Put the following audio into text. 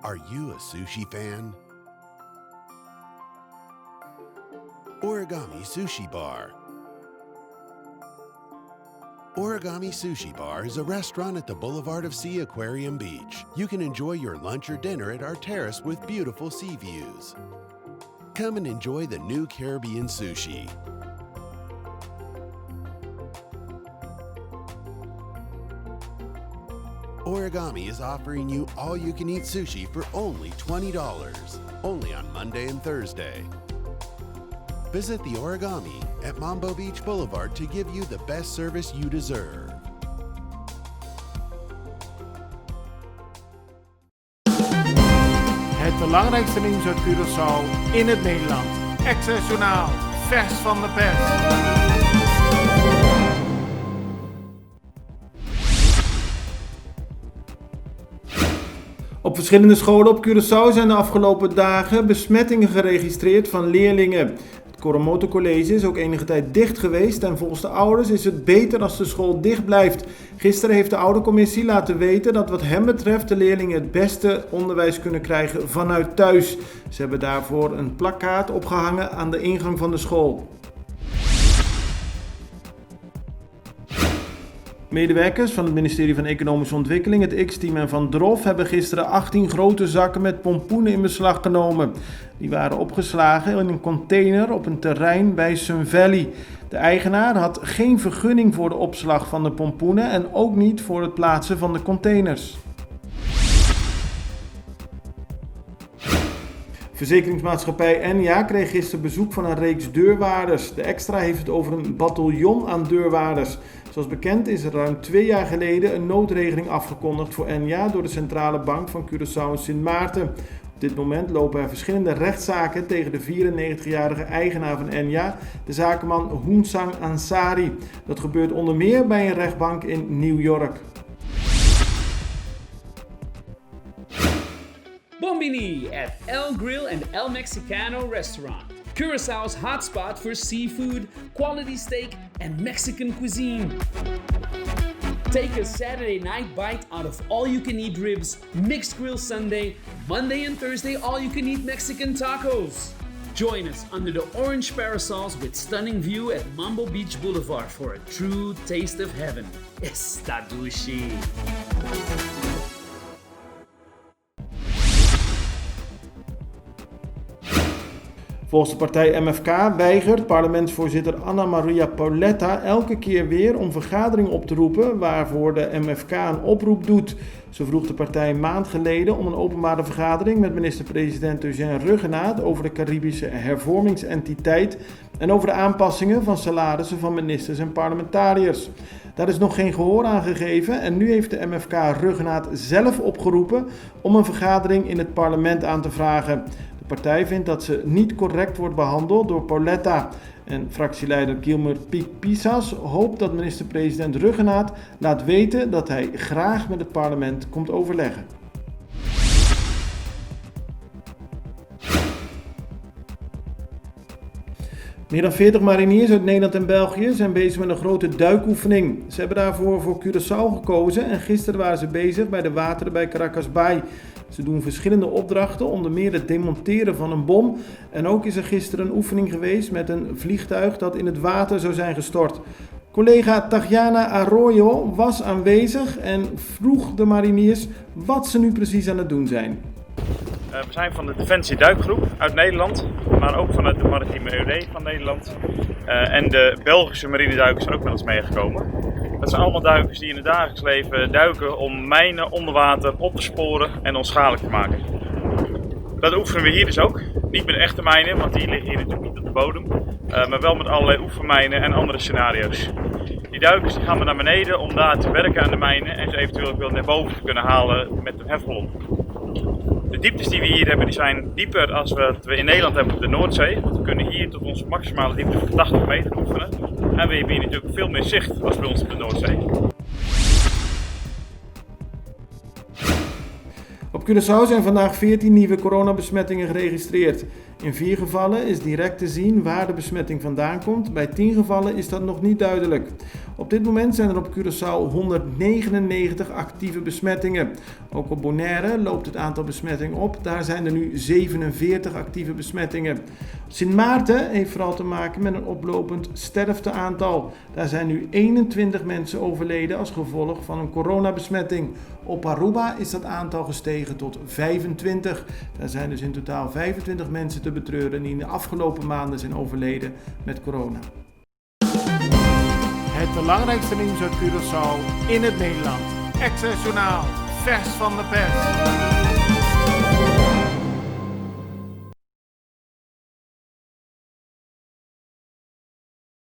Are you a sushi fan? Origami Sushi Bar. Origami Sushi Bar is a restaurant at the Boulevard of Sea Aquarium Beach. You can enjoy your lunch or dinner at our terrace with beautiful sea views. Come and enjoy the new Caribbean sushi. Origami is offering you all-you-can-eat sushi for only $20, only on Monday and Thursday. Visit the Origami at Mambo Beach Boulevard to give you the best service you deserve. Het belangrijkste nieuws uit Curaçao in het Nederland. Access Journaal, vers van de pers. Op verschillende scholen op Curaçao zijn de afgelopen dagen besmettingen geregistreerd van leerlingen. Het Coromoto College is ook enige tijd dicht geweest en volgens de ouders is het beter als de school dicht blijft. Gisteren heeft de oudercommissie laten weten dat wat hen betreft de leerlingen het beste onderwijs kunnen krijgen vanuit thuis. Ze hebben daarvoor een plakkaat opgehangen aan de ingang van de school. Medewerkers van het ministerie van Economische Ontwikkeling, het X-team en Van Drof hebben gisteren 18 grote zakken met pompoenen in beslag genomen. Die waren opgeslagen in een container op een terrein bij Sun Valley. De eigenaar had geen vergunning voor de opslag van de pompoenen en ook niet voor het plaatsen van de containers. Verzekeringsmaatschappij Enya kreeg gisteren bezoek van een reeks deurwaarders. De Extra heeft het over een bataljon aan deurwaarders. Zoals bekend is er ruim 2 jaar geleden een noodregeling afgekondigd voor Enya door de Centrale Bank van Curaçao en Sint Maarten. Op dit moment lopen er verschillende rechtszaken tegen de 94-jarige eigenaar van Enya, de zakenman Hoensang Ansari. Dat gebeurt onder meer bij een rechtbank in New York. Bombini at El Grill and El Mexicano restaurant. Curaçao's hotspot for seafood, quality steak, and Mexican cuisine. Take a Saturday night bite out of all-you-can-eat ribs, mixed grill Sunday, Monday and Thursday all-you-can-eat Mexican tacos. Join us under the orange parasols with stunning view at Mambo Beach Boulevard for a true taste of heaven. Estadushi. Volgens de partij MFK weigert parlementsvoorzitter Anna Maria Pauletta elke keer weer om vergaderingen op te roepen waarvoor de MFK een oproep doet. Zo vroeg de partij een maand geleden om een openbare vergadering met minister-president Eugène Ruggenaat over de Caribische hervormingsentiteit en over de aanpassingen van salarissen van ministers en parlementariërs. Daar is nog geen gehoor aan gegeven en nu heeft de MFK Ruggenaat zelf opgeroepen om een vergadering in het parlement aan te vragen. De partij vindt dat ze niet correct wordt behandeld door Pauletta. En fractieleider Gilmer Piek-Pisas hoopt dat minister-president Ruggenaat laat weten dat hij graag met het parlement komt overleggen. Meer dan 40 mariniers uit Nederland en België zijn bezig met een grote duikoefening. Ze hebben daarvoor voor Curaçao gekozen en gisteren waren ze bezig bij de wateren bij Caracas Bay. Ze doen verschillende opdrachten, onder meer het demonteren van een bom. En ook is er gisteren een oefening geweest met een vliegtuig dat in het water zou zijn gestort. Collega Tajana Arroyo was aanwezig en vroeg de mariniers wat ze nu precies aan het doen zijn. We zijn van de Defensie Duikgroep uit Nederland, maar ook vanuit de Maritieme EOD van Nederland. En de Belgische marineduikers zijn ook met ons meegekomen. Dat zijn allemaal duikers die in het dagelijks leven duiken om mijnen onder water op te sporen en onschadelijk te maken. Dat oefenen we hier dus ook. Niet met echte mijnen, want die liggen hier natuurlijk niet op de bodem. Maar wel met allerlei oefenmijnen en andere scenario's. Die duikers die gaan we naar beneden om daar te werken aan de mijnen en ze eventueel ook weer naar boven te kunnen halen met een hefballon. De dieptes die we hier hebben die zijn dieper als wat we in Nederland hebben op de Noordzee. Want we kunnen hier tot onze maximale diepte van 80 meter oefenen. En we hebben hier natuurlijk veel meer zicht als bij ons op de Noordzee. Op Curaçao zijn vandaag 14 nieuwe coronabesmettingen geregistreerd. In 4 gevallen is direct te zien waar de besmetting vandaan komt. Bij 10 gevallen is dat nog niet duidelijk. Op dit moment zijn er op Curaçao 199 actieve besmettingen. Ook op Bonaire loopt het aantal besmettingen op. Daar zijn er nu 47 actieve besmettingen. Sint Maarten heeft vooral te maken met een oplopend sterfteaantal. Daar zijn nu 21 mensen overleden als gevolg van een coronabesmetting. Op Aruba is dat aantal gestegen tot 25. Daar zijn dus in totaal 25 mensen te betreuren die in de afgelopen maanden zijn overleden met corona. Het belangrijkste nieuws uit Curaçao in het Nederland. Access Journaal, vers van de pers.